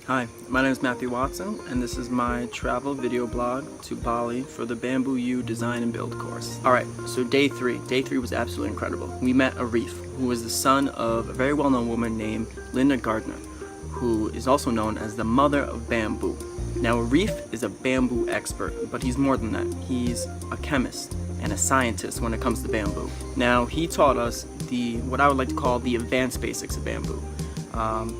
Hi, my name is Matthew Watson, and this is my travel video blog to Bali for the Bamboo U Design and Build course. Alright, so day three was absolutely incredible. We met Arif, who was the son of a very well-known woman named Linda Gardner, who is also known as the mother of bamboo. Now Arif is a bamboo expert, but he's more than that. He's a chemist and a scientist when it comes to bamboo. Now he taught us what I would like to call the advanced basics of bamboo.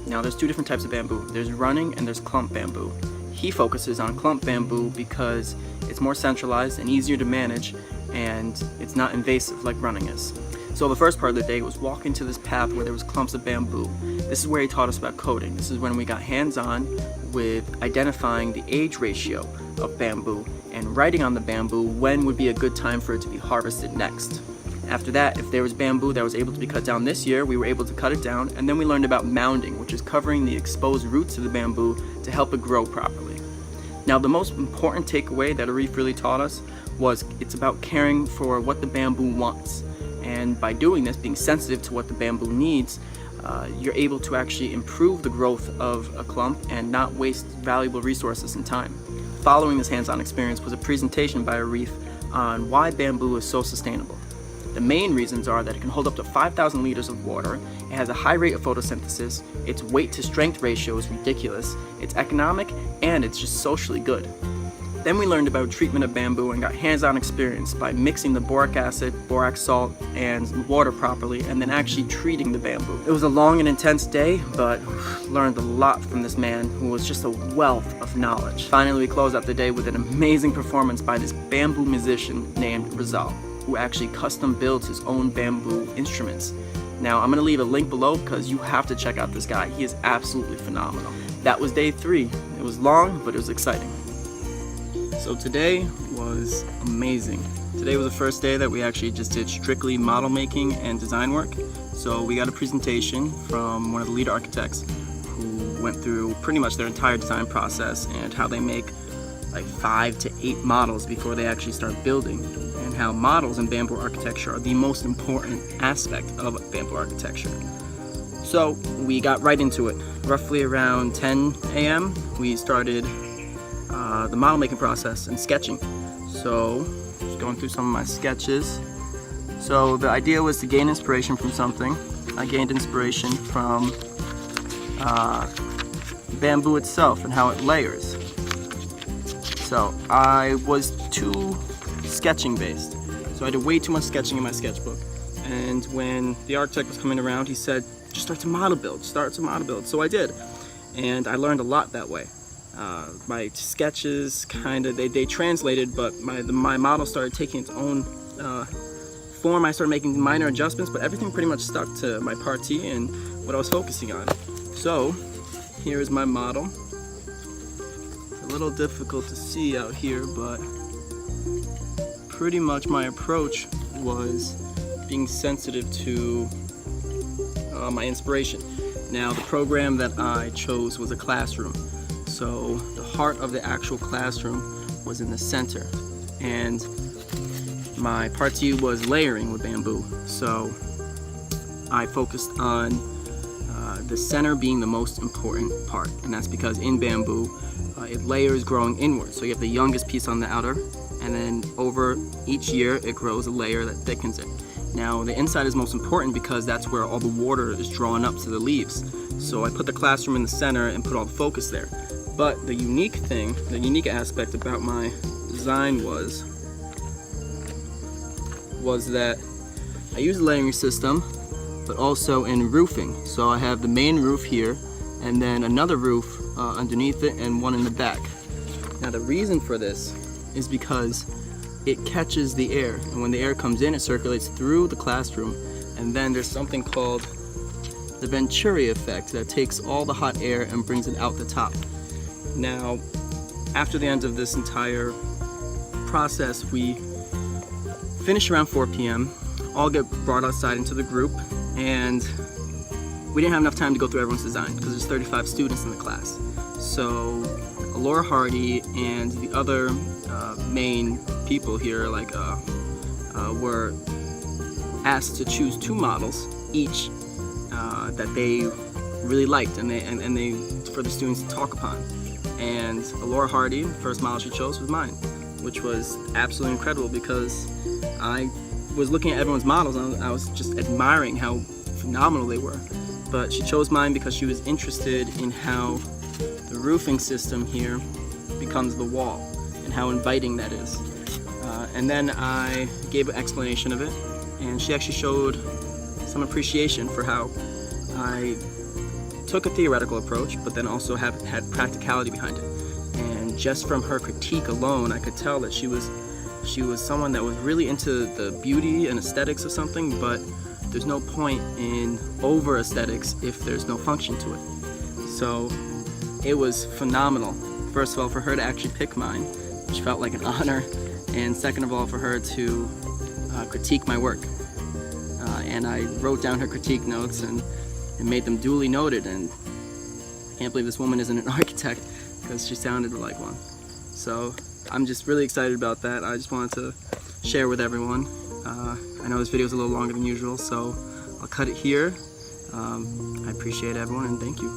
Now there's two different types of bamboo. There's running and there's clump bamboo. He focuses on clump bamboo because it's more centralized and easier to manage, and it's not invasive like running is. So the first part of the day was walking to this path where there was clumps of bamboo. This is where he taught us about coding. This is when we got hands-on with identifying the age ratio of bamboo and writing on the bamboo when would be a good time for it to be harvested next. After that, if there was bamboo that was able to be cut down this year, we were able to cut it down, and then we learned about mounding, which is covering the exposed roots of the bamboo to help it grow properly. Now, the most important takeaway that Arif really taught us was it's about caring for what the bamboo wants. And by doing this, being sensitive to what the bamboo needs, you're able to actually improve the growth of a clump and not waste valuable resources and time. Following this hands-on experience was a presentation by Arif on why bamboo is so sustainable. The main reasons are that it can hold up to 5,000 liters of water, it has a high rate of photosynthesis, its weight to strength ratio is ridiculous, it's economic, and it's just socially good. Then we learned about treatment of bamboo and got hands-on experience by mixing the boric acid, borax salt, and water properly, and then actually treating the bamboo. It was a long and intense day, but learned a lot from this man who was just a wealth of knowledge. Finally, we closed out the day with an amazing performance by this bamboo musician named Rizal, who actually custom builds his own bamboo instruments. Now, I'm gonna leave a link below because you have to check out this guy. He is absolutely phenomenal. That was day 3. It was long, but it was exciting. So today was amazing. Today was the first day that we actually just did strictly model making and design work. So we got a presentation from one of the lead architects who went through pretty much their entire design process and how they make like 5 to 8 models before they actually start building, and how models in bamboo architecture are the most important aspect of bamboo architecture. So we got right into it. Roughly around 10 a.m. we started the model making process and sketching. So just going through some of my sketches. So the idea was to gain inspiration from something. I gained inspiration from bamboo itself and how it layers. So I was too sketching based. So I did way too much sketching in my sketchbook. And when the architect was coming around, he said, just start to model build, So I did. And I learned a lot that way. My sketches they translated, but my model started taking its own form. I started making minor adjustments, but everything pretty much stuck to my partie and what I was focusing on. So here is my model. A little difficult to see out here, but pretty much my approach was being sensitive to my inspiration. Now the program that I chose was a classroom, so the heart of the actual classroom was in the center, and my partie was layering with bamboo, so I focused on the center being the most important part, and that's because in bamboo it layers growing inward. So you have the youngest piece on the outer, and then over each year it grows a layer that thickens it. Now the inside is most important because that's where all the water is drawn up to the leaves. So I put the classroom in the center and put all the focus there. But the unique aspect about my design was that I used a layering system, but also in roofing. So I have the main roof here, and then another roof underneath it, and one in the back. Now the reason for this is because it catches the air, and when the air comes in, it circulates through the classroom, and then there's something called the Venturi effect that takes all the hot air and brings it out the top. Now, after the end of this entire process, we finish around 4 p.m., all get brought outside into the group, and we didn't have enough time to go through everyone's design because there's 35 students in the class. So Laura Hardy and the other main people here were asked to choose 2 models each that they really liked, and they for the students to talk upon. And Laura Hardy, the first model she chose was mine, which was absolutely incredible because I was looking at everyone's models and I was just admiring how phenomenal they were. But she chose mine because she was interested in how the roofing system here becomes the wall and how inviting that is. And then I gave an explanation of it, and she actually showed some appreciation for how I took a theoretical approach, but then also had practicality behind it. And just from her critique alone, I could tell that she was someone that was really into the beauty and aesthetics of something, but there's no point in over aesthetics if there's no function to it. So it was phenomenal. First of all, for her to actually pick mine, which felt like an honor, and second of all, for her to critique my work. And I wrote down her critique notes and made them duly noted, and I can't believe this woman isn't an architect because she sounded like one. So I'm just really excited about that. I just wanted to share with everyone. I know this video is a little longer than usual, so I'll cut it here. I appreciate everyone and thank you.